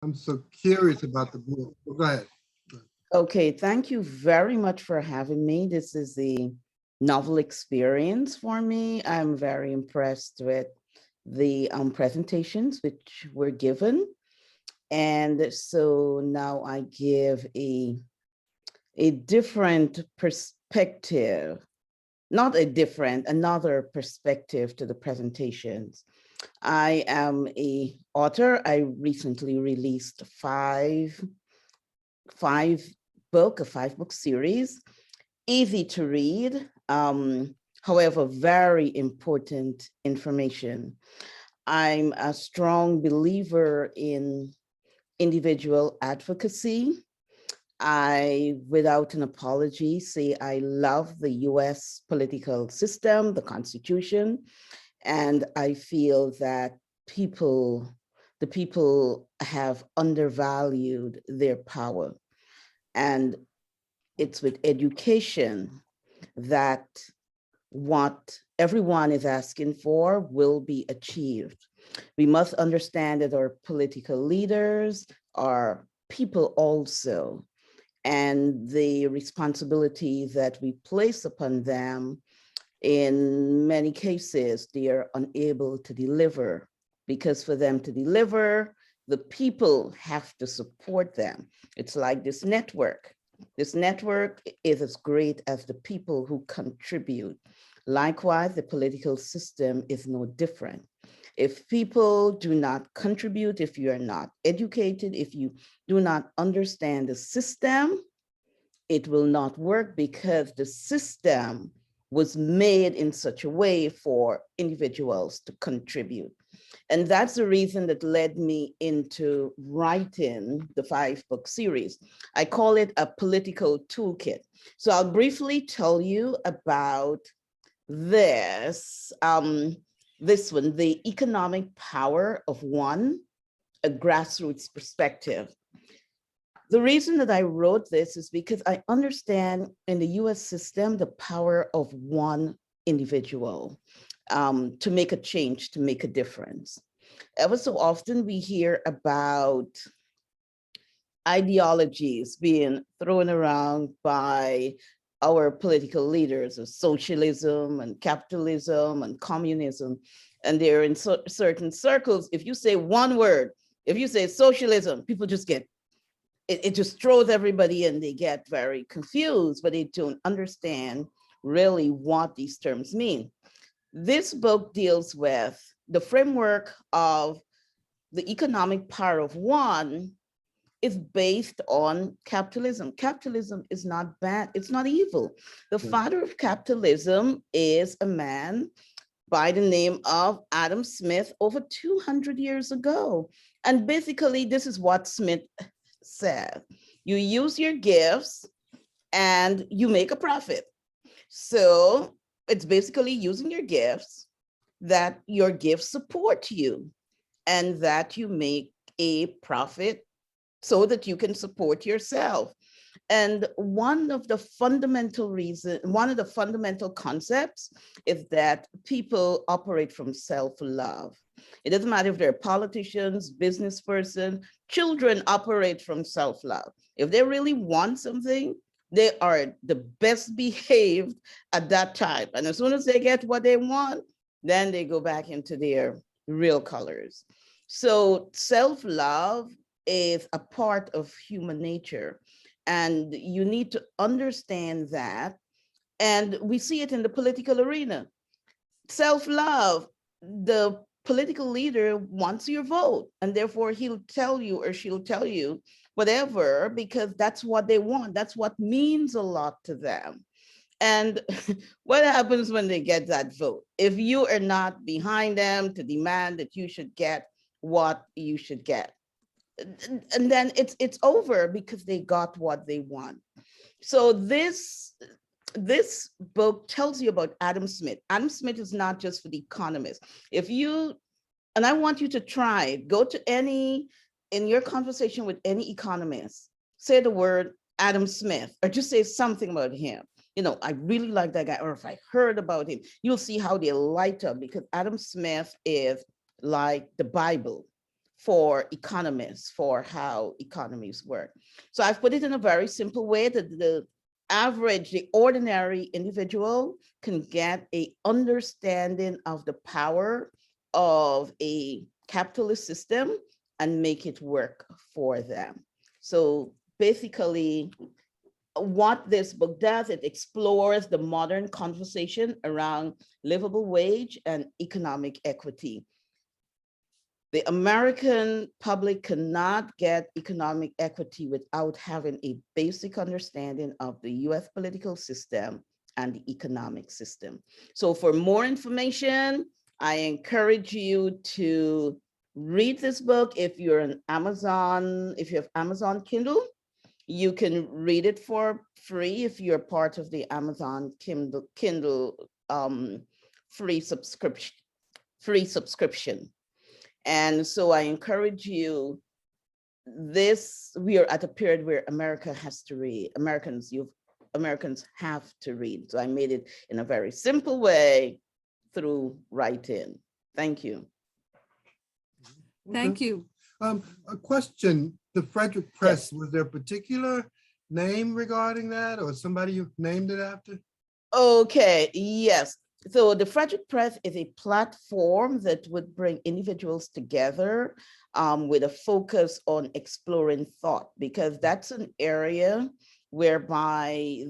I'm so curious about the book. Go ahead. Okay, thank you very much for having me. This is a novel experience for me. I'm very impressed with the presentations which were given. And so now I give a different perspective, not a different, another perspective to the presentations. I am a author. I recently released five a 5-book series, easy to read, however, very important information. I'm a strong believer in individual advocacy. I, without an apology, say I love the US political system, the Constitution, and I feel that the people have undervalued their power. And it's with education that what everyone is asking for will be achieved. We must understand that our political leaders are people also, and the responsibility that we place upon them, in many cases, they are unable to deliver, because for them to deliver, the people have to support them. It's like this network. This network is as great as the people who contribute. Likewise, the political system is no different. If people do not contribute, if you are not educated, if you do not understand the system, it will not work, because the system was made in such a way for individuals to contribute. And that's the reason that led me into writing the 5-book series. I call it a political toolkit. So I'll briefly tell you about this, this one, the economic power of one, a grassroots perspective. The reason that I wrote this is because I understand in the US system the power of one individual to make a change, to make a difference. Ever so often we hear about ideologies being thrown around by our political leaders of socialism and capitalism and communism. And they're in certain circles. If you say one word, if you say socialism, people just get it just throws everybody and they get very confused, but they don't understand really what these terms mean. This book deals with the framework of the economic power of one is based on capitalism. Capitalism is not bad, it's not evil. The father of capitalism is a man by the name of Adam Smith over 200 years ago. And basically, this is what Smith said. You use your gifts and you make a profit. So it's basically using your gifts, that your gifts support you and that you make a profit so that you can support yourself. And one of the fundamental concepts is that people operate from self-love. It doesn't matter if they're politicians, business person, children operate from self-love. If they really want something, they are the best behaved at that time. And as soon as they get what they want, then they go back into their real colors. So self-love is a part of human nature. And you need to understand that. And we see it in the political arena. Self-love, the political leader wants your vote, and therefore he'll tell you or she'll tell you whatever, because that's what they want. That's what means a lot to them. And what happens when they get that vote? If you are not behind them to demand that you should get what you should get, and then it's over, because they got what they want. So this book tells you about Adam Smith. Adam Smith is not just for the economists. If you, and I want you to try it, go to any, in your conversation with any economist, say the word Adam Smith, or just say something about him. You know, I really like that guy, or if I heard about him, you'll see how they light up, because Adam Smith is like the Bible for economists, for how economies work. So I've put it in a very simple way that the average, the ordinary individual can get a understanding of the power of a capitalist system and make it work for them. So basically, what this book does, it explores the modern conversation around livable wage and economic equity. The American public cannot get economic equity without having a basic understanding of the US political system and the economic system. So for more information, I encourage you to read this book. If you're an Amazon, if you have Amazon Kindle, you can read it for free if you're part of the Amazon Kindle free subscription. And so I encourage you, we are at a period where America has to read, Americans have to read. So I made it in a very simple way through writing. Thank you. Thank you. A question, the Frederick Press, was there a particular name regarding that or somebody you named it after? Okay, yes. So the Frederick Press is a platform that would bring individuals together with a focus on exploring thought, because that's an area whereby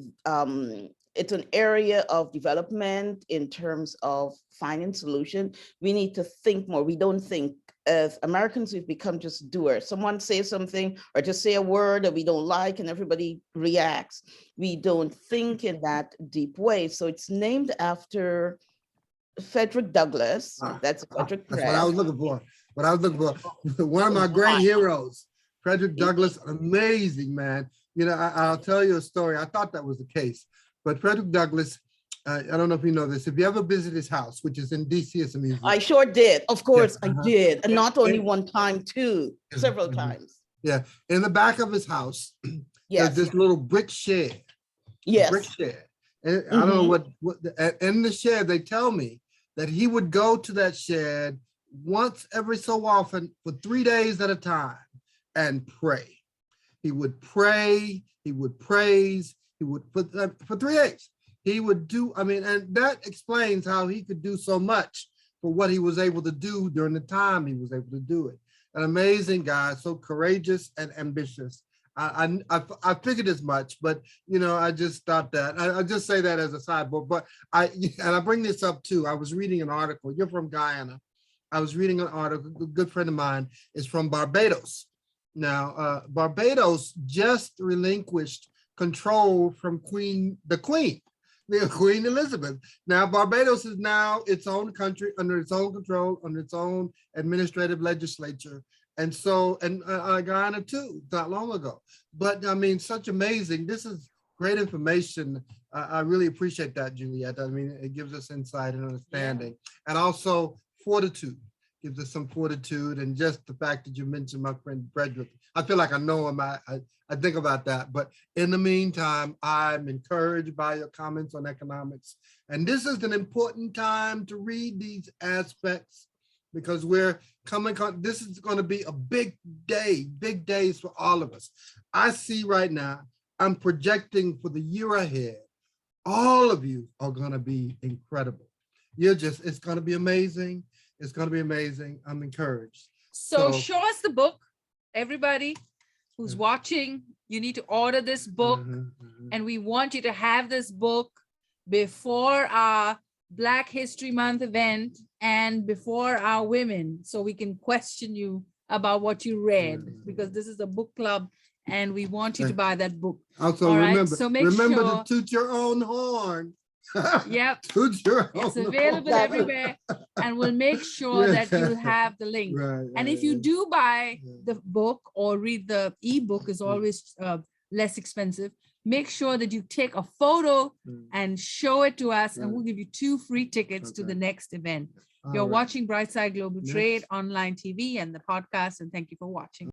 it's an area of development in terms of finding solutions. We need to think more. We don't think. As Americans, we've become just doers. Someone says something or just say a word that we don't like and everybody reacts. We don't think in that deep way. So it's named after Frederick Douglass. That's Frederick Press. That's what I was looking for. One of my great heroes, Frederick Douglass, amazing man. You know, I'll tell you a story. I thought that was the case, but Frederick Douglass, I don't know if you know this, if you ever visit his house, which is in DC, it's a museum. I sure did. Of course, Yeah, I did. And not only one time, too, several times. Yeah. In the back of his house, Yes. there's this little brick shed. Yes. Brick shed. And I don't know what in the shed, they tell me that he would go to that shed once every so often for 3 days at a time and pray. He would pray, he would praise, he would, for 3 days. He would do, I mean, and that explains how he could do so much for what he was able to do during the time he was able to do it. An amazing guy, so courageous and ambitious. I figured as much, but you know, I just thought that. I just say that as a sideboard, but I bring this up too. I was reading an article. You're from Guyana. I was reading an article. A good friend of mine is from Barbados. Now, Barbados just relinquished control from the Queen Elizabeth. Now, Barbados is now its own country, under its own control, under its own administrative legislature. And so, and Guyana too, not long ago. But I mean, such amazing, this is great information. I really appreciate that, Juliette. I mean, it gives us insight and understanding. Yeah. And also fortitude, gives us some fortitude. And just the fact that you mentioned my friend Frederick, I feel like I know him. I think about that. But in the meantime, I'm encouraged by your comments on economics. And this is an important time to read these aspects because we're coming, this is going to be a big day, big days for all of us. I see right now, I'm projecting for the year ahead, all of you are going to be incredible. It's going to be amazing. It's going to be amazing. I'm encouraged. So show us the book, everybody who's watching. You need to order this book, and we want you to have this book before our Black History Month event and before our women, so we can question you about what you read, because this is a book club and we want you to buy that book. Also, remember, so remember to toot your own horn. Yep. Toot your own it's available horn. everywhere, and we'll make sure that you'll have the link. And if you do buy the book or read the ebook, is always less expensive. Make sure that you take a photo and show it to us, and we'll give you 2 free tickets to the next event. You're watching Brightside Global Trade online TV and the podcast, and thank you for watching.